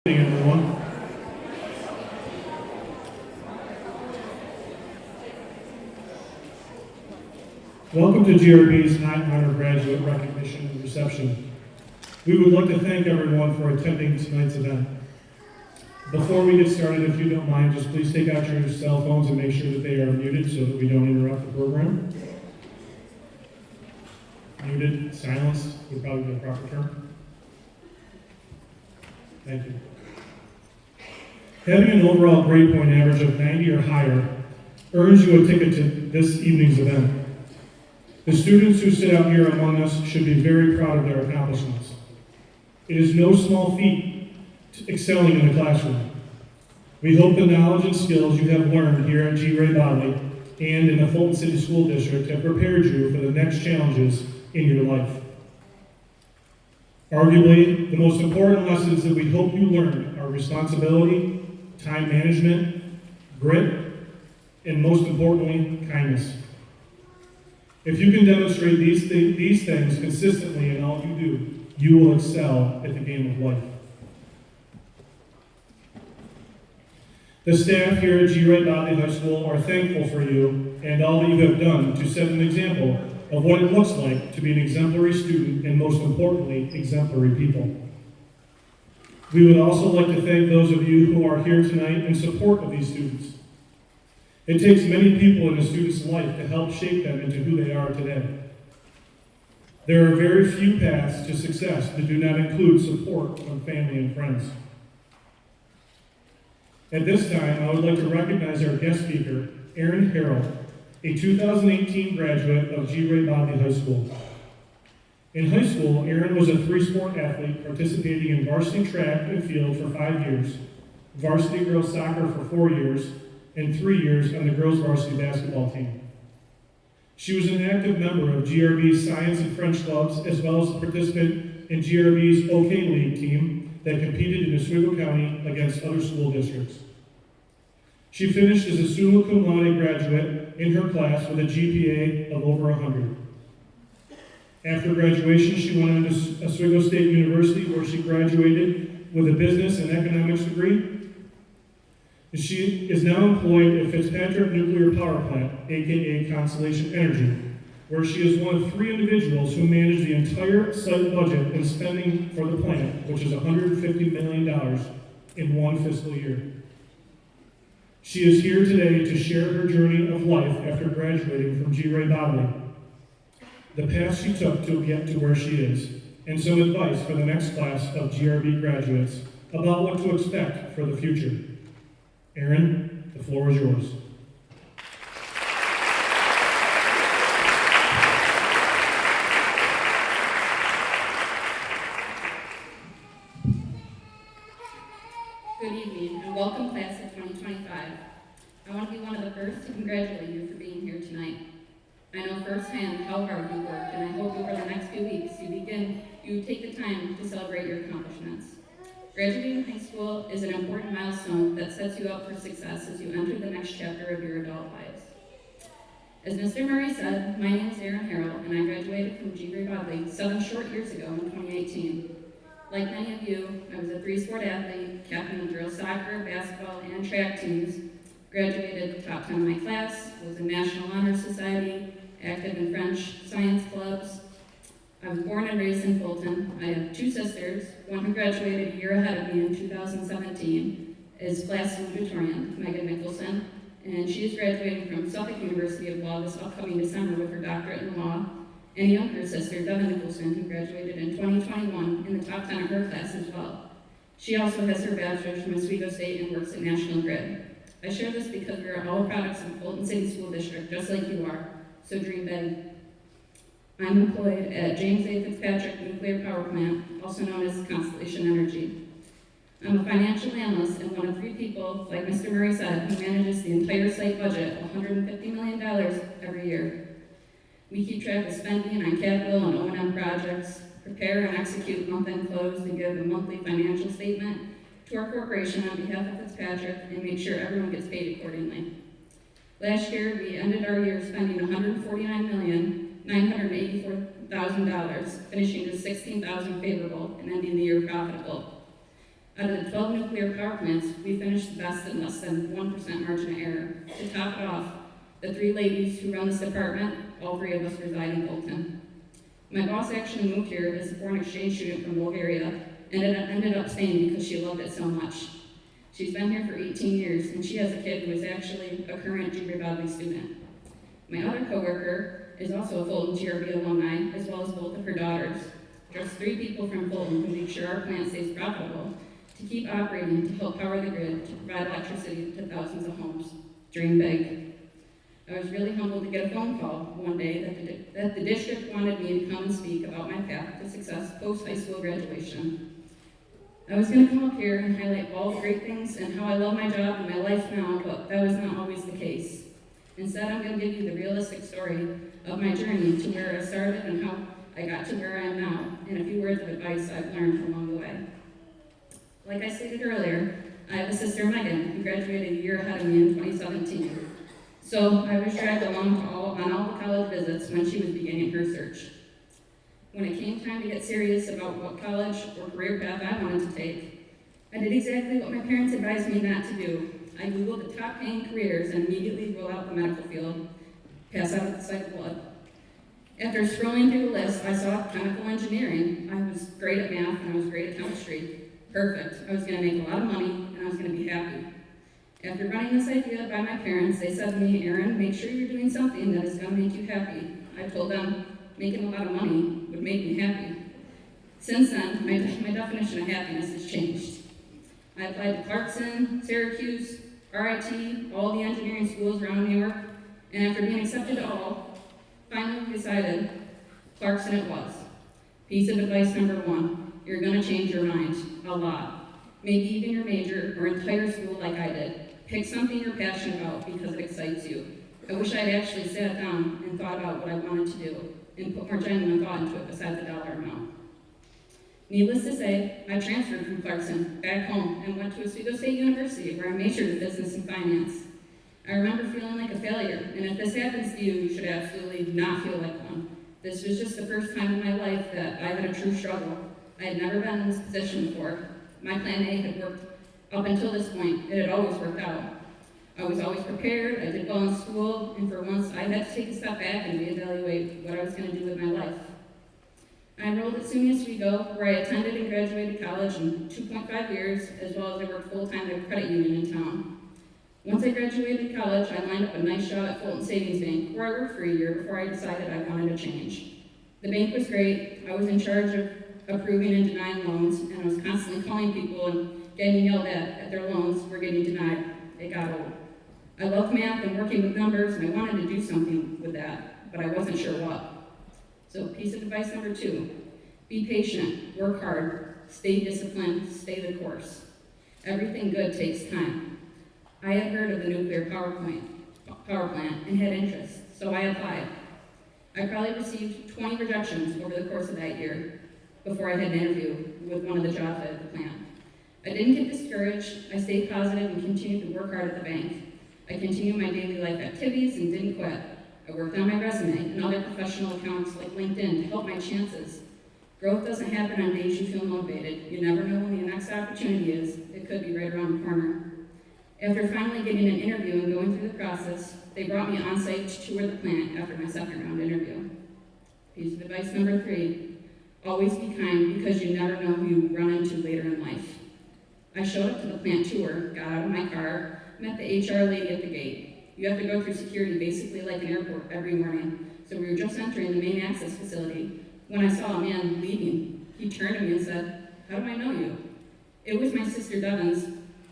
Everyone. Welcome to GRB's High Honor Graduate Recognition and Reception. We would like to thank everyone for attending tonight's event. Before we get started, if you don't mind, just please take out your cell phones and make sure that they are muted so that we don't interrupt the program. Muted, silence would probably be the proper term. Thank you. Having an overall grade point average of 90 or higher earns you a ticket to this evening's event. The students who sit out here among us should be very proud of their accomplishments. It is no small feat excelling in the classroom. We hope the knowledge and skills you have learned here at G. Ray Bodley and in the Fulton City School District have prepared you for the next challenges in your life. Arguably, the most important lessons that we hope you learn are responsibility, time management, grit, and most importantly, kindness. If you can demonstrate these things consistently in all you do, you will excel at the game of life. The staff here at G. Ray Bodley High School are thankful for you and all that you have done to set an example of what it looks like to be an exemplary student and, most importantly, exemplary people. We would also like to thank those of you who are here tonight in support of these students. It takes many people in a student's life to help shape them into who they are today. There are very few paths to success that do not include support from family and friends. At this time, I would like to recognize our guest speaker, Aaron Harrell, a 2018 graduate of G. Ray Bodley High School. In high school, Aaron was a three-sport athlete participating in varsity track and field for 5 years, varsity girls soccer for 4 years, and 3 years on the girls varsity basketball team. She was an active member of GRB's science and French clubs, as well as a participant in GRB's OK League team that competed in Oswego County against other school districts. She finished as a summa cum laude graduate in her class with a GPA of over 100. After graduation, she went on to Oswego State University, where she graduated with a business and economics degree. She is now employed at Fitzpatrick Nuclear Power Plant, aka Constellation Energy, where she is one of 3 individuals who manage the entire site budget and spending for the plant, which is $150 million in one fiscal year. She is here today to share her journey of life after graduating from G. Ray Bodley, the path she took to get to where she is, and some advice for the next class of GRB graduates about what to expect for the future. Aaron, the floor is yours. Good evening and welcome class of 2025. I want to be one of the first to congratulate you for being here tonight. I know firsthand how hard you worked, and I hope over the next few weeks you take the time to celebrate your accomplishments. Graduating high school is an important milestone that sets you up for success as you enter the next chapter of your adult lives. As Mr. Murray said, my name is Aaron Harrell, and I graduated from G. Ray Bodley 7 short years ago in 2018. Like many of you, I was a 3-sport athlete, captain of girls soccer, basketball, and track teams, graduated top 10 in my class, was in National Honor Society, active in French science clubs. I was born and raised in Fulton. I have 2 sisters. One who graduated a year ahead of me in 2017 is class valedictorian, Megan Nicholson, and she is graduating from Suffolk University of Law this upcoming December with her doctorate in law, and a younger sister, Devin Nicholson, who graduated in 2021 in the top 10 of her class as well. She also has her bachelor's from Oswego State and works at National Grid. I share this because we are all products of the Fulton City School District, just like you are, so dream big. I'm employed at James A. Fitzpatrick Nuclear Power Plant, also known as Constellation Energy. I'm a financial analyst and one of 3 people, like Mr. Murray said, who manages the entire site budget of $150 million every year. We keep track of spending on capital and O&M projects, prepare and execute month-end close, and give a monthly financial statement to our corporation on behalf of Fitzpatrick and make sure everyone gets paid accordingly. Last year, we ended our year spending $149,984,000, finishing to $16,000 favorable and ending the year profitable. Out of the 12 nuclear power plants, we finished the best in less than 1% margin of error. To top it off, the 3 ladies who run this department, all 3 of us reside in Bolton. My boss actually moved here as a foreign exchange student from Bulgaria and ended up staying because she loved it so much. She's been here for 18 years, and she has a kid who is actually a current G. Ray Bodley student. My other coworker is also a Fulton GRB alumni, as well as both of her daughters. Just 3 people from Fulton who make sure our plant stays profitable, to keep operating, to help power the grid, to provide electricity to thousands of homes. Dream big. I was really humbled to get a phone call one day that the district wanted me to come and speak about my path to success post-high school graduation. I was going to come up here and highlight all the great things and how I love my job and my life now, but that was not always the case. Instead, I'm going to give you the realistic story of my journey to where I started and how I got to where I am now, and a few words of advice I've learned along the way. Like I stated earlier, I have a sister, Megan, who graduated a year ahead of me in 2017. So I was dragged along on all the college visits when she was beginning her search. When it came time to get serious about what college or career path I wanted to take, I did exactly what my parents advised me not to do. I Googled the top paying careers and immediately ruled out the medical field, pass out of the psych blood. After scrolling through the list, I saw chemical engineering. I was great at math and I was great at chemistry. Perfect. I was going to make a lot of money and I was going to be happy. After running this idea by my parents, they said to me, Erin, make sure you're doing something that is going to make you happy. I told them making a lot of money would make me happy. Since then, my definition of happiness has changed. I applied to Clarkson, Syracuse, RIT, all the engineering schools around New York, and after being accepted to all, finally decided Clarkson it was. Piece of advice number 1, you're going to change your mind a lot. Maybe even your major or entire school like I did. Pick something you're passionate about because it excites you. I wish I'd actually sat down and thought about what I wanted to do and put more genuine thought into it besides the dollar amount. Needless to say, I transferred from Clarkson back home and went to Oswego State University where I majored in business and finance. I remember feeling like a failure, and if this happens to you, you should absolutely not feel like one. This was just the first time in my life that I had a true struggle. I had never been in this position before. My plan A had worked up until this point. It had always worked out. I was always prepared, I did well in school, and for once I had to take a step back and reevaluate what I was going to do with my life. I enrolled at SUNY Oswego, where I attended and graduated college in 2.5 years, as well as I worked full-time at a credit union in town. Once I graduated college, I lined up a nice job at Fulton Savings Bank, where I worked for a year before I decided I wanted to change. The bank was great. I was in charge of approving and denying loans, and I was constantly calling people and getting yelled at their loans were getting denied. It got old. I loved math and working with numbers, and I wanted to do something with that, but I wasn't sure what. So piece of advice number 2, be patient, work hard, stay disciplined, stay the course. Everything good takes time. I had heard of the nuclear power plant and had interest, so I applied. I probably received 20 rejections over the course of that year before I had an interview with one of the jobs at the plant. I didn't get discouraged. I stayed positive and continued to work hard at the bank. I continued my daily life activities and didn't quit. I worked on my resume and other professional accounts like LinkedIn to help my chances. Growth doesn't happen on days you feel motivated. You never know when the next opportunity is. It could be right around the corner. After finally getting an interview and going through the process, they brought me on site to tour the plant after my second round interview. Piece of advice number 3, always be kind because you never know who you run into later in life. I showed up to the plant tour, got out of my car, met the HR lady at the gate. You have to go through security basically like an airport every morning. So we were just entering the main access facility when I saw a man leaving. He turned to me and said, "How do I know you?" It was my sister Devin's,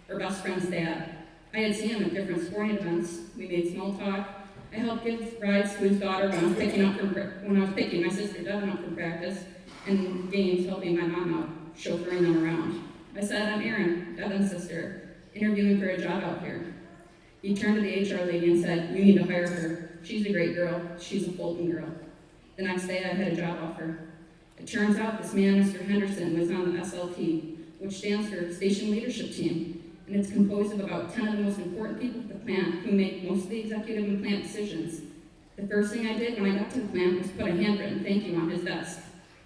her best friend's dad. I had seen him at different sporting events. We made small talk. I helped give rides to his daughter when I was picking my sister Devin up from practice, and games helping my mom out, chauffeuring them around. I said, "I'm Erin, Devin's sister, interviewing for a job out here." He turned to the HR lady and said, "You need to hire her. She's a great girl. She's a Fulton girl." The next day I had a job offer. It turns out this man, Mr. Henderson, was on the SLT, which stands for Station Leadership Team, and it's composed of about 10 of the most important people at the plant who make most of the executive and plant decisions. The first thing I did when I got to the plant was put a handwritten thank you on his desk.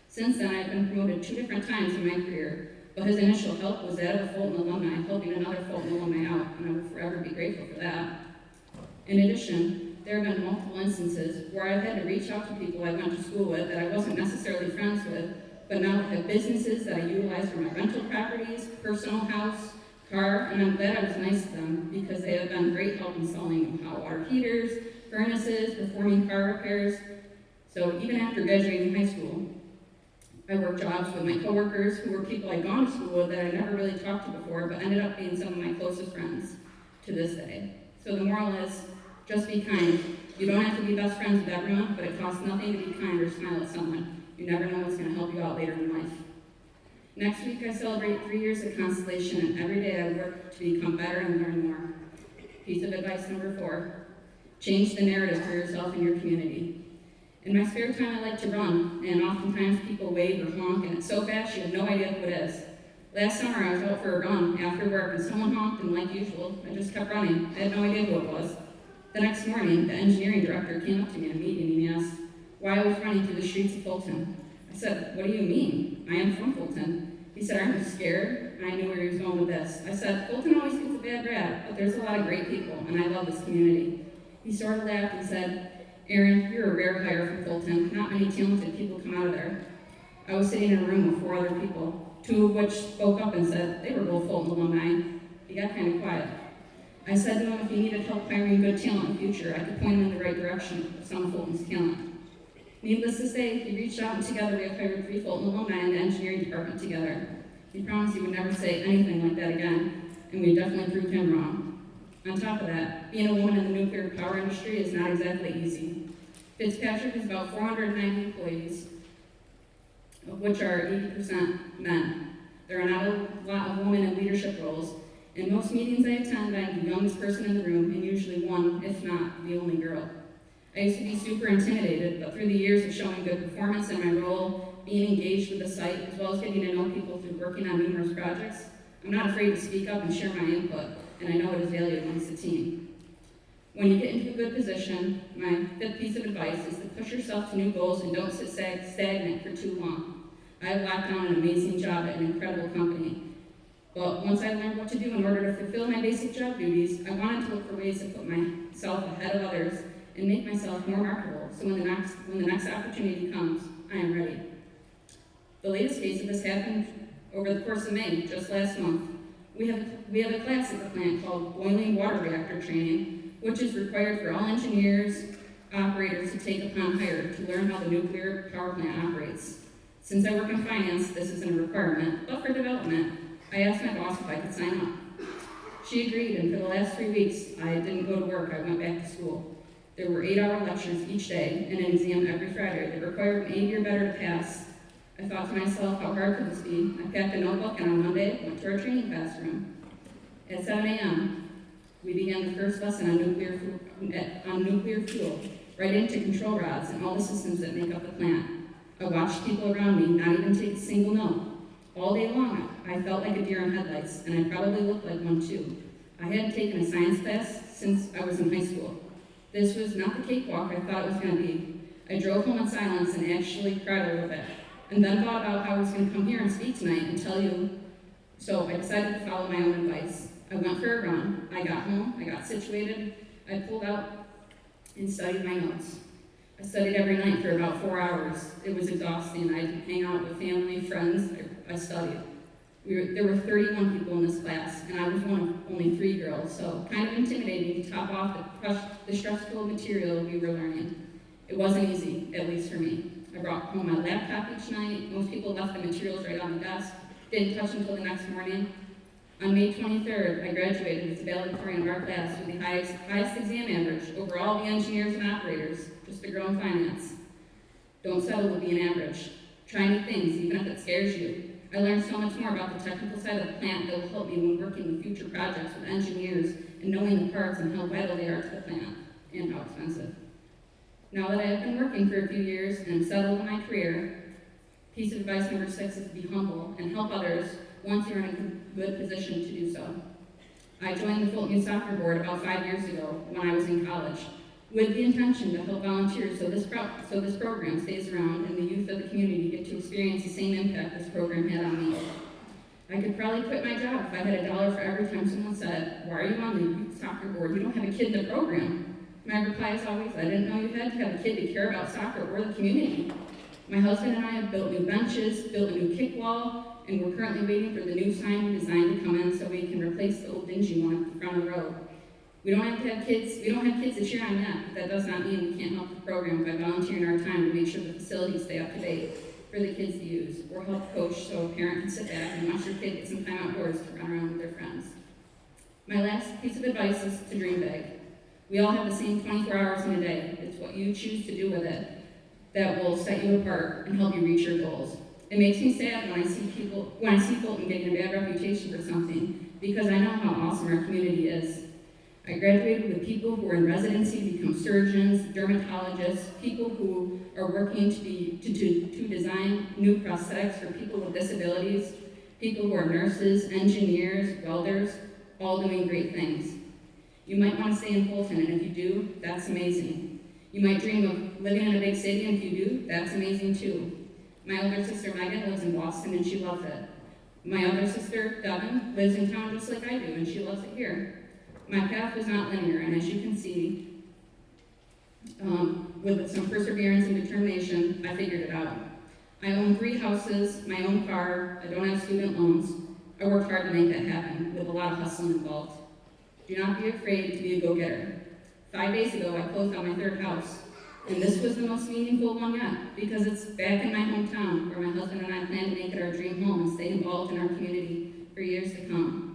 Since then, I've been promoted 2 different times in my career. but his initial help was that of a Fulton alumni helping another Fulton alumni out, and I will forever be grateful for that. In addition, there have been multiple instances where I've had to reach out to people I went to school with that I wasn't necessarily friends with, but now have businesses that I utilize for my rental properties, personal house, car, and I'm glad I was nice to them because they have been great help in selling hot water heaters, furnaces, performing car repairs. So even after graduating high school, I worked jobs with my coworkers who were people I'd gone to school with that I never really talked to before, but ended up being some of my closest friends to this day. So the moral is, just be kind. You don't have to be best friends with everyone, but it costs nothing to be kind or smile at someone. You never know what's going to help you out later in life. Next week, I celebrate 3 years at Constellation, and every day I work to become better and learn more. Piece of advice number 4, change the narrative for yourself and your community. In my spare time, I like to run, and oftentimes people wave or honk, and it's so fast you have no idea who it is. Last summer, I was out for a run after work, and someone honked, and like usual, I just kept running. I had no idea who it was. The next morning, the engineering director came up to me in a meeting, and he asked why I was running through the streets of Fulton. I said, what do you mean? I am from Fulton. He said, aren't you scared? And I knew where he was going with this. I said, Fulton always gets a bad rap, but there's a lot of great people, and I love this community. He sort of laughed and said, Erin, you're a rare hire from Fulton. Not many talented people come out of there. I was sitting in a room with 4 other people, 2 of which spoke up and said they were both Fulton alumni. He got kind of quiet. I said to him if he needed help hiring good talent in the future, I could point him in the right direction of some of Fulton's talent. Needless to say, he reached out, and together we have hired 3 Fulton alumni in the engineering department together. He promised he would never say anything like that again, and we definitely proved him wrong. On top of that, being a woman in the nuclear power industry is not exactly easy. Fitzpatrick has about 490 employees, of which are 80% men. There are not a lot of women in leadership roles. In most meetings I attend, I'm the youngest person in the room, and usually one, if not the only girl. I used to be super intimidated, but through the years of showing good performance in my role, being engaged with the site, as well as getting to know people through working on numerous projects, I'm not afraid to speak up and share my input, and I know it is valued amongst the team. When you get into a good position, my 5th piece of advice is to push yourself to new goals and don't sit stagnant for too long. I have locked down an amazing job at an incredible company. But once I learned what to do in order to fulfill my basic job duties, I wanted to look for ways to put myself ahead of others and make myself more marketable, so when the next opportunity comes, I am ready. The latest case of this happened over the course of May, just last month. We have a class at the plant called Boiling Water Reactor Training, which is required for all engineers, operators to take upon hire to learn how the nuclear power plant operates. Since I work in finance, this isn't a requirement, but for development, I asked my boss if I could sign up. She agreed, and for the last 3 weeks, I didn't go to work, I went back to school. There were 8-hour lectures each day and an exam every Friday that required an 80 or better to pass. I thought to myself, how hard could this be? I packed a notebook, and on Monday, went to our training classroom. At 7 a.m., we began the first lesson on nuclear fuel, right into control rods and all the systems that make up the plant. I watched people around me not even take a single note. All day long, I felt like a deer in headlights, and I probably looked like one too. I hadn't taken a science class since I was in high school. This was not the cakewalk I thought it was going to be. I drove home in silence and actually cried a little bit, and then thought about how I was going to come here and speak tonight and tell you. So I decided to follow my own advice. I went for a run. I got home, I got situated, I pulled out and studied my notes. I studied every night for about 4 hours. It was exhausting. I didn't hang out with family, friends. I studied. There were 31 people in this class, and I was one of only 3 girls, so kind of intimidating to top off the stressful material we were learning. It wasn't easy, at least for me. I brought home my laptop each night. Most people left the materials right on the desk, didn't touch until the next morning. On May 23rd, I graduated as the valedictorian of our class with the highest exam average over all the engineers and operators, just a girl in finance. Don't settle with being average. Try new things, even if it scares you. I learned so much more about the technical side of the plant that will help me when working with future projects with engineers and knowing the parts and how vital they are to the plant and how expensive. Now that I have been working for a few years and settled in my career, piece of advice number 6 is to be humble and help others once you're in a good position to do so. I joined the Fulton Youth Soccer Board about 5 years ago when I was in college, with the intention to help volunteers so this program stays around and the youth of the community get to experience the same impact this program had on me. I could probably quit my job if I had $1 for every time someone said, "Why are you on the youth soccer board? You don't have a kid in the program." My reply is always, "I didn't know you had to have a kid to care about soccer or the community." My husband and I have built new benches, built a new kick wall, and we're currently waiting for the new sign we designed to come in so we can replace the old dingy one at the front of the road. We don't have kids to cheer on yet, but that does not mean we can't help the program by volunteering our time to make sure the facilities stay up to date for the kids to use, or help coach so a parent can sit back and watch their kid get some time outdoors to run around with their friends. My last piece of advice is to dream big. We all have the same 24 hours in a day. It's what you choose to do with it that will set you apart and help you reach your goals. It makes me sad when I see Fulton getting a bad reputation for something, because I know how awesome our community is. I graduated with people who are in residency to become surgeons, dermatologists, people who are working to design new prosthetics for people with disabilities, people who are nurses, engineers, welders, all doing great things. You might want to stay in Fulton, and if you do, that's amazing. You might dream of living in a big city, and if you do, that's amazing too. My older sister Megan lives in Boston, and she loves it. My other sister, Devin, lives in town just like I do, and she loves it here. My path was not linear, and as you can see, with some perseverance and determination, I figured it out. I own 3 houses, my own car, I don't have student loans. I worked hard to make that happen, with a lot of hustling involved. Do not be afraid to be a go-getter. 5 days ago, I closed on my 3rd house, and this was the most meaningful one yet, because it's back in my hometown, where my husband and I plan to make it our dream home and stay involved in our community for years to come.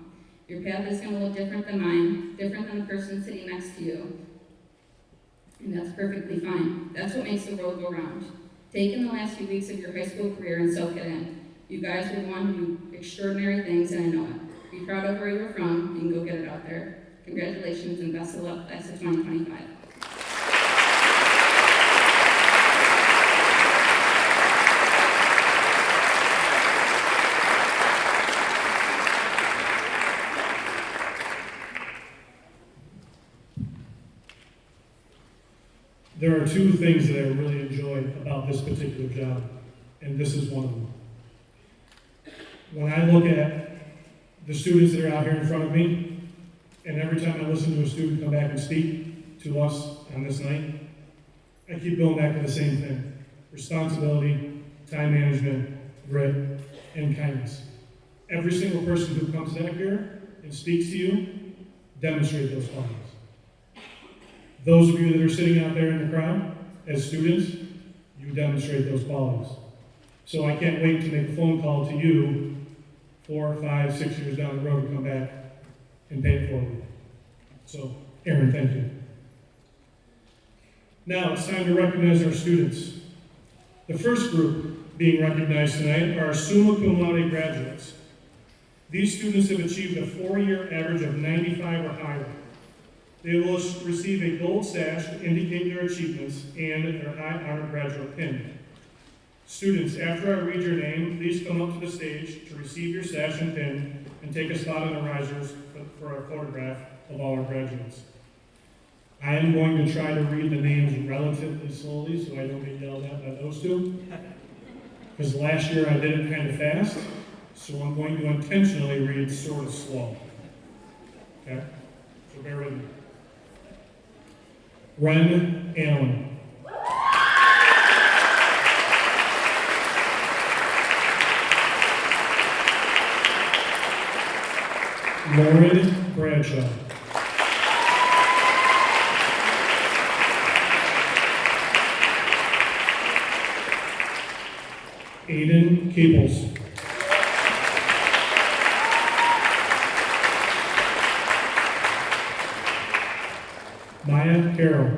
Your path is going to look different than mine, different than the person sitting next to you. And that's perfectly fine. That's what makes the world go round. Take in the last few weeks of your high school career and soak it in. You guys will want to do extraordinary things, and I know it. Be proud of where you're from and go get it out there. Congratulations and best of luck, class of 2025. There are 2 things that I really enjoy about this particular job, and this is one of them. When I look at the students that are out here in front of me, and every time I listen to a student come back and speak to us on this night, I keep going back to the same thing: responsibility, time management, grit, and kindness. Every single person who comes back here and speaks to you, demonstrate those qualities. Those of you that are sitting out there in the crowd, as students, you demonstrate those qualities. So I can't wait to make a phone call to you 4, 5, 6 years down the road to come back and pay it forward. So, Aaron, thank you. Now it's time to recognize our students. The first group being recognized tonight are summa cum laude graduates. These students have achieved a 4-year average of 95 or higher. They will receive a gold sash to indicate their achievements and their high honor graduate pin. Students, after I read your name, please come up to the stage to receive your sash and pin and take a spot on the risers for a photograph of all our graduates. I am going to try to read the names relatively slowly so I don't get yelled at by those 2. Because last year I did it kind of fast, so I'm going to intentionally read sort of slow. Okay? So bear with me. Ren Allen. Lauren Bradshaw. Aiden Caples. Maya Carroll.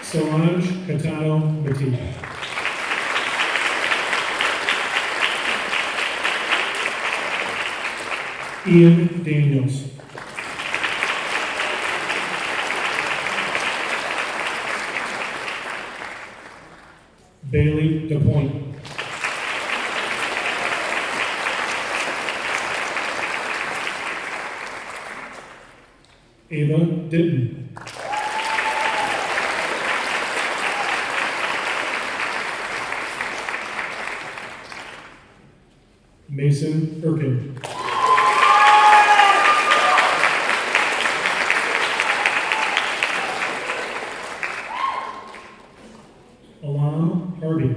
Solange Catano Matee. Ian Daniels. Bailey DePoint. Ava Ditton. Mason Erkin. Alam Harvey.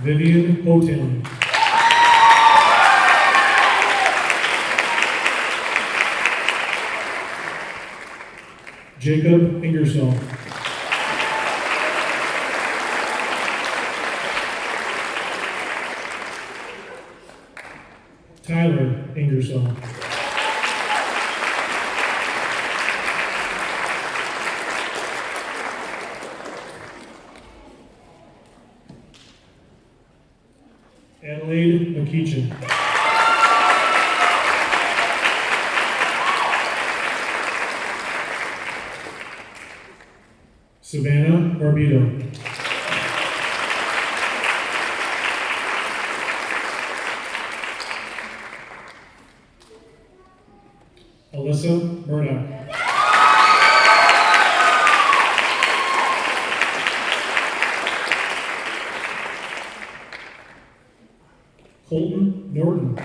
Vivian Hotan. Jacob Ingersoll. Tyler Ingersoll. Adelaide McKeechin. Savannah Barbito. Alyssa Murdoch. Colton Norton.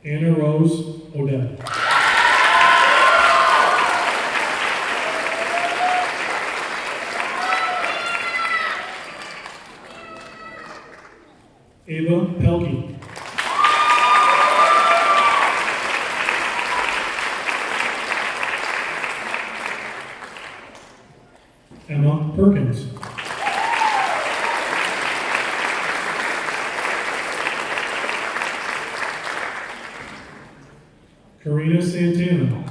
Anna Rose Odette. Ava Pelkey. Emma Perkins. Karina Santana.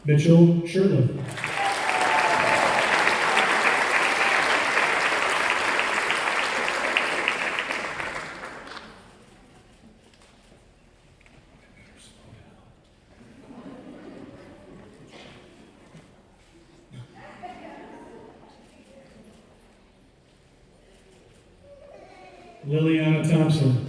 Mitchell Shirtliff. Liliana Thompson.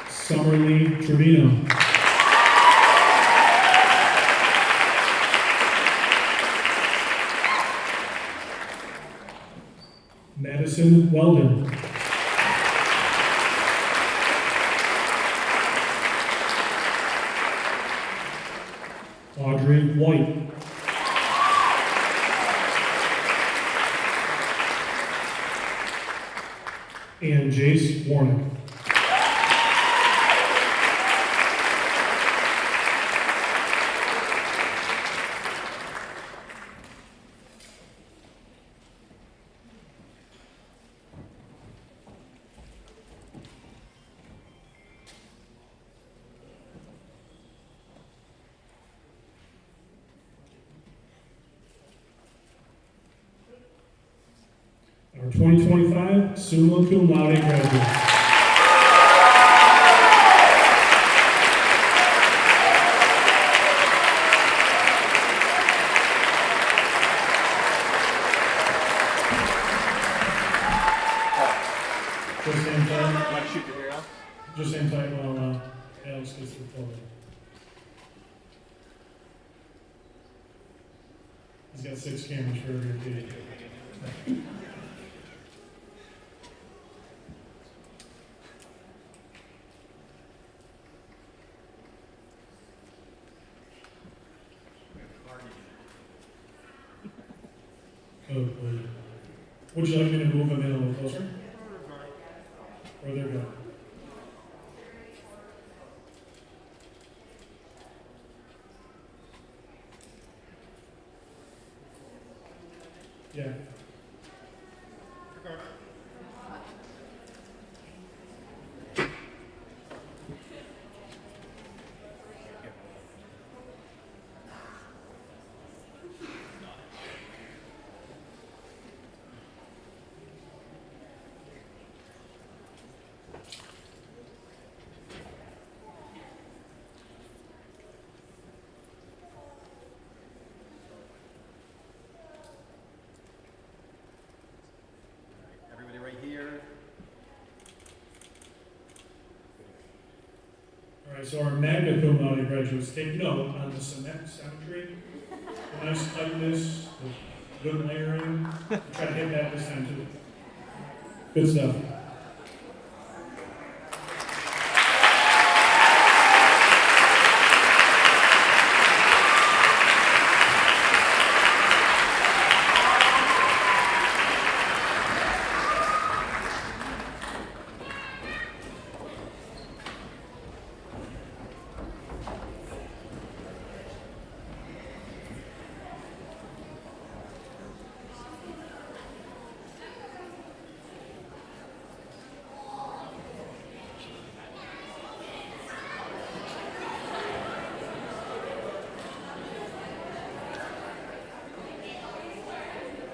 Summerlee Trevino. Madison Weldon. Audrey White. And Jace Warnick. Our 2025 summa cum laude graduates. Just hang tight. Want to shoot your hair off? Just hang tight while Alex gets the photo. He's got 6 cameras for every kid. Oh, boy. Would you like me to move them in a little closer? Or they're gone? Yeah. right, so our magna cum laude graduates, take note on the symmetry, the nice tightness, the good layering. Try to hit that this time too. Good stuff.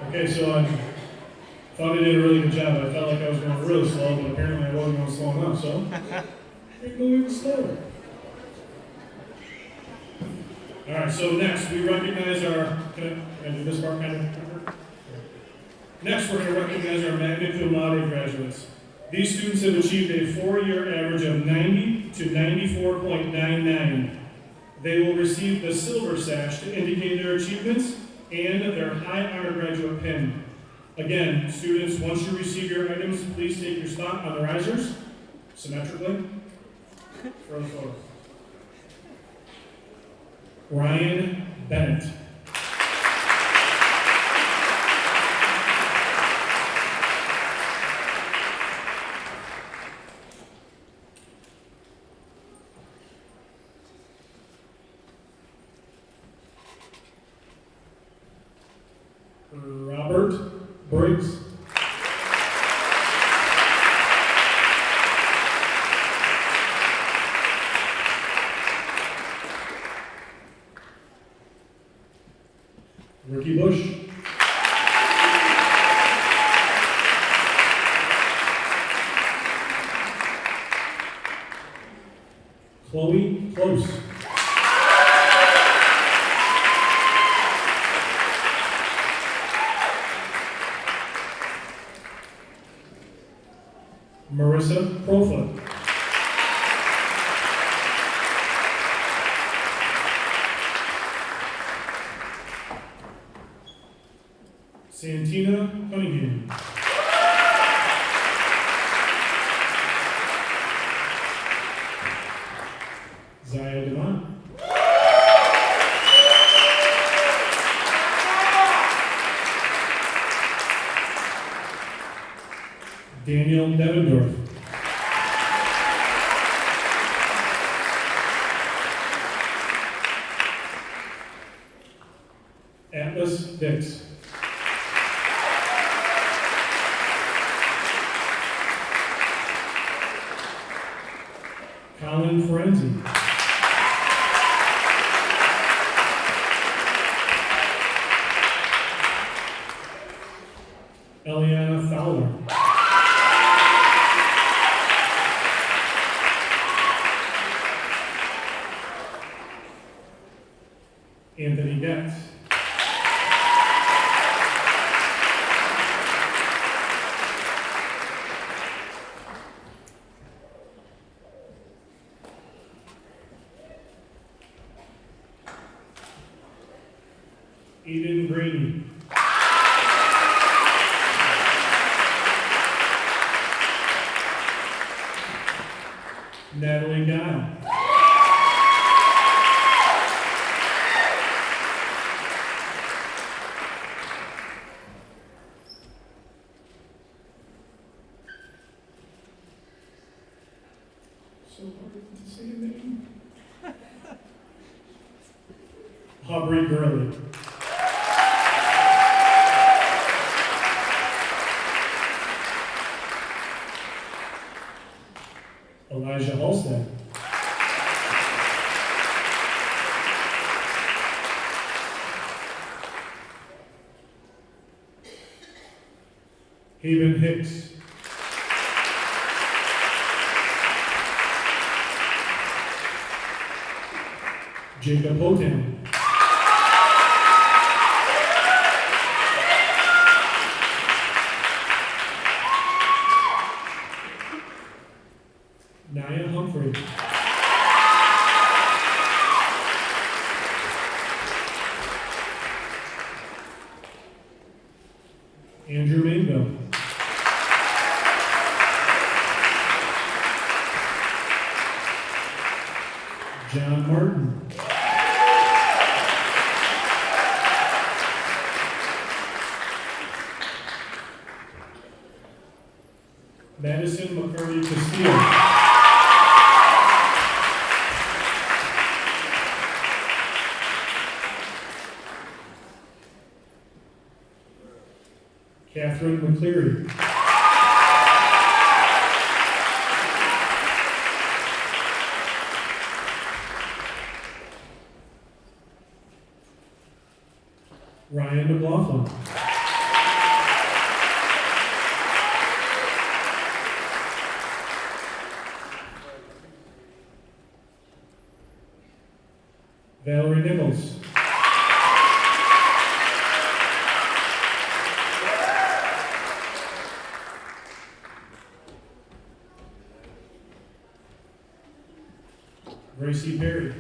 Okay, so I thought I did a really good job. I felt like I was going really slow, but apparently I wasn't going slow enough, so I can go even slower. All right, so next we recognize our, can I do this part kind of? Next, we're going to recognize our magna cum laude graduates. These students have achieved a 4-year average of 90 to 94.99. They will receive the silver sash to indicate their achievements and their high honor graduate pin. Again, students, once you receive your items, please take your spot on the risers, symmetrically. Throw the photo. Ryan Bennett. Robert Briggs. Ricky Bush. Chloe Close. Marissa Profit. Santina Cunningham. Zaya Devon. Daniel Devendorf. Atlas Dix. Colin Forenzi. Eliana Fowler. Anthony Getz. Aiden Grady. Natalie Guile. So hard to say your name. Aubrey Gurley. Elijah Halstead. Haven Hicks. Jacob Hotan. Nia Humphrey. Madison McCurdy Castillo. Catherine McCleary. Ryan McLaughlin. Valerie Nichols. Gracie Perry.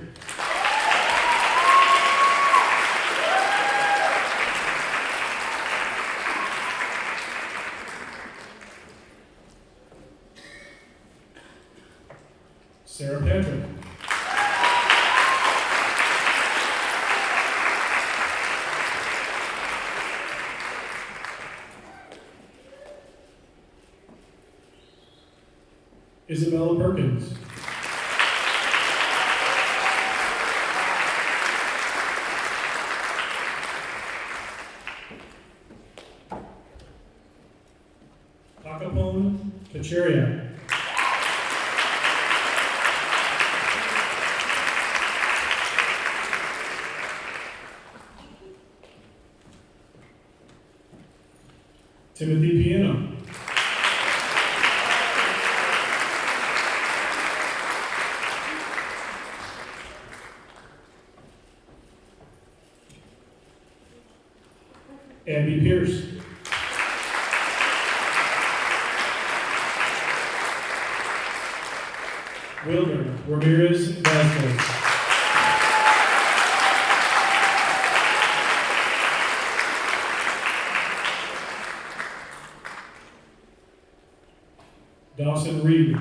Sarah Patrick. Isabella Perkins. Takapone Kacheria. Timothy Piano. Abby Pierce. Wilder Ramirez Vasquez. Dawson Reed.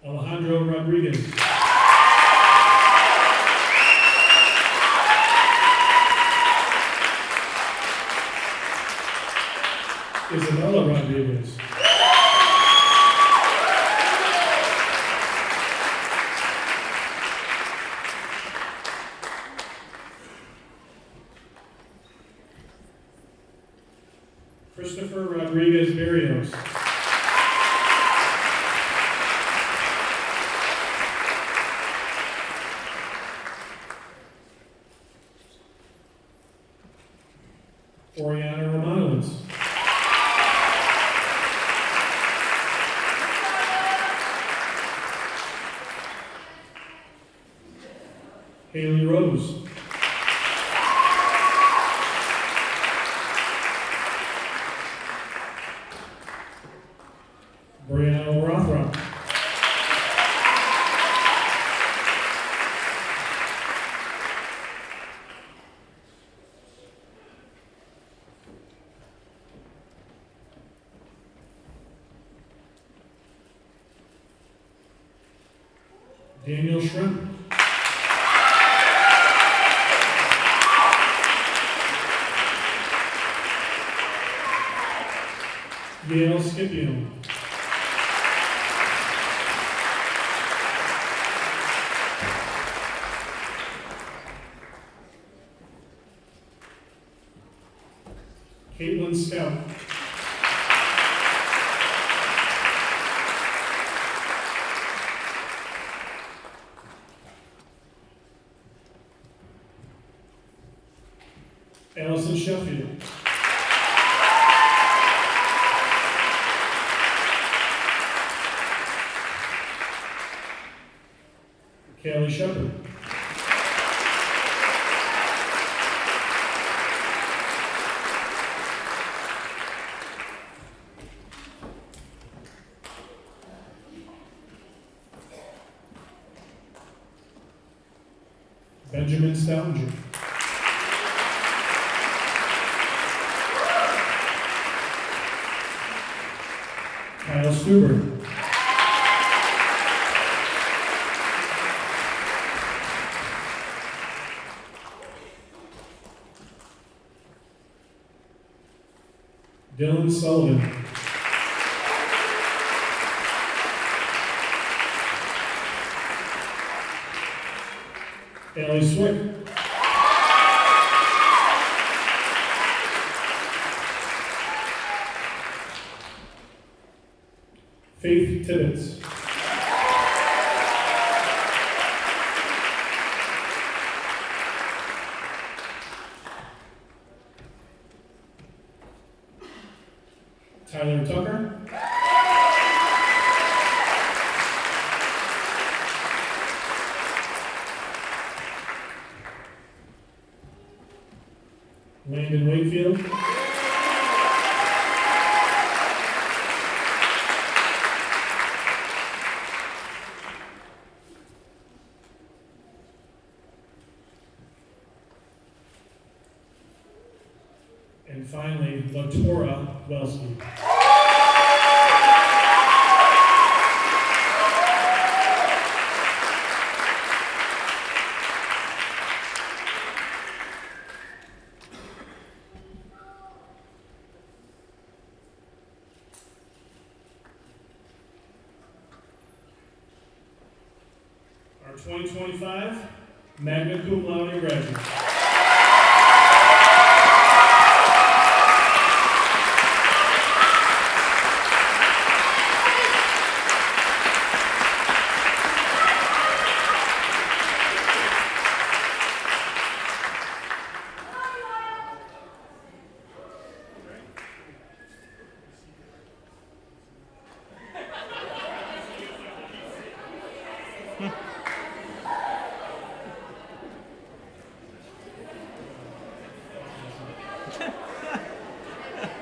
Alejandro Rodriguez. Isabella Rodriguez. Christopher Rodriguez Barrios. Oriana Romanowitz. Haley Rose. Brianna Rothrock. Daniel Shrimp. Yale Scipio. Caitlin Scout. Allison Sheffield. Callie Shepard. Benjamin Stoutenger. Kyle Stuber. Dylan Sullivan. Ellie Swick. Faith Tibbetts. Tyler Tucker. Landon Wakefield. And finally, LaTora Welsky. Our 2025 Magna Cum Laude graduates.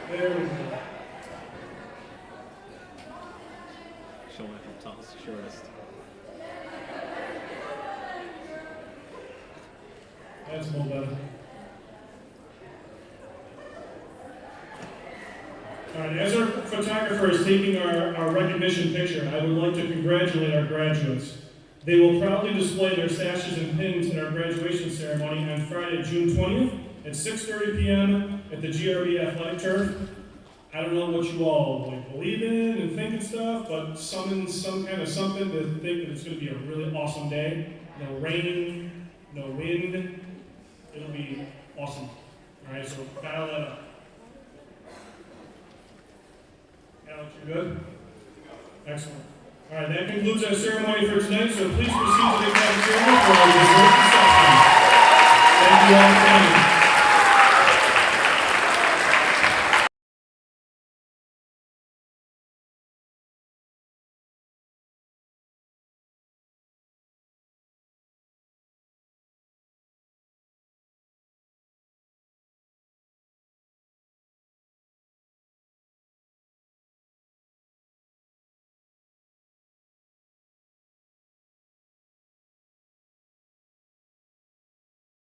There we go. Showing from tallest to shortest. That's more better. All right, as our photographer is taking our recognition picture, I would like to congratulate our graduates. They will proudly display their sashes and pins in our graduation ceremony on Friday, June 20th at 6:30 p.m. at the GRB Athletic Turf. I don't know what you all believe in and think and stuff, but summon some kind of something to think that it's going to be a really awesome day. No rain, no wind. It'll be awesome. All right, so dial that up. Alex, you good? Excellent. All right, that concludes our ceremony for tonight, so please proceed to the cafeteria for our dessert reception. Thank you all for coming.